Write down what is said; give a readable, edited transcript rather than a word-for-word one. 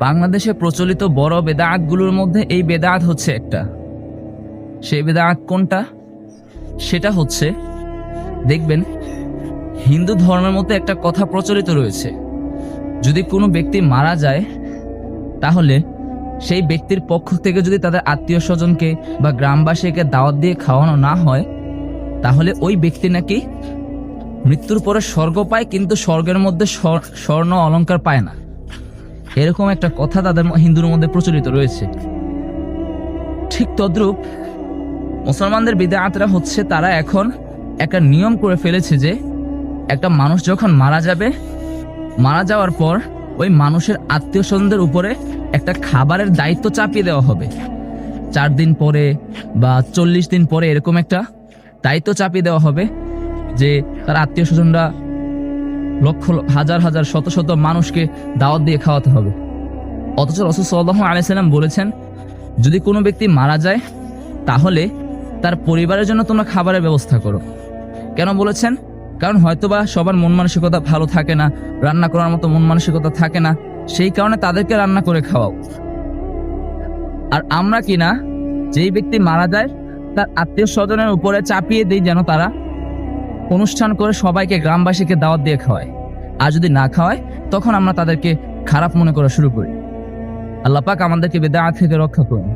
বাংলাদেশে প্রচলিত বড় বেদাআতগুলোর মধ্যে এই বেদাআত হচ্ছে একটা। সেই বেদাআত কোনটা? সেটা হচ্ছে, দেখবেন হিন্দু ধর্মের মধ্যে একটা কথা প্রচলিত রয়েছে, যদি কোনো ব্যক্তি মারা যায় তাহলে সেই ব্যক্তির পক্ষ থেকে যদি তাদের আত্মীয় স্বজনকে বা গ্রামবাসীকে দাওয়াত দিয়ে খাওয়ানো না হয় তাহলে ওই ব্যক্তি নাকি মৃত্যুর পরে স্বর্গ পায়, কিন্তু স্বর্গের মধ্যে স্বর্ণ অলংকার পায় না। এরকম একটা কথা তাদের হিন্দুর মধ্যে প্রচলিত রয়েছে। ঠিক তদ্রূপ মুসলমানদের বিদআতরা হচ্ছে, তারা এখন একটা নিয়ম করে ফেলেছে যে একটা মানুষ যখন মারা যাবে, মারা যাওয়ার পর ওই মানুষের আত্মীয় স্বজনদের উপরে একটা খাবারের দায়িত্ব চাপিয়ে দেওয়া হবে। 4 দিন পরে বা 40 দিন পরে এরকম একটা দায়িত্ব চাপিয়ে দেওয়া হবে যে তার আত্মীয় স্বজনরা লক্ষ হাজার হাজার শত শত মানুষকে দাওয়াত দিয়ে খাওয়াতে হবে। অথচ রাসূল সাল্লাল্লাহু আলাইহি সাল্লাম বলেছেন, যদি কোনো ব্যক্তি মারা যায় তাহলে তার পরিবারের জন্য তোমরা খাবারের ব্যবস্থা করো। কেন বলেছেন? কারণ হয়তোবা সবার মন মানসিকতা ভালো থাকে না, রান্না করার মতো মন মানসিকতা থাকে না, সেই কারণে তাদেরকে রান্না করে খাওয়াও। আর আমরা কিনা যেই ব্যক্তি মারা যায় তার আত্মীয় স্বজনের উপরে চাপিয়ে দিই যেন তারা অনুষ্ঠান করে সবাইকে, গ্রামবাসীকে দাওয়াত দিয়ে খাওয়ায়। আর যদি না খাওয়ায় তখন আমরা তাদেরকে খারাপ মনে করা শুরু করি। আল্লাহ পাক আমাদেরকে বেদাআত থেকে রক্ষা করুন।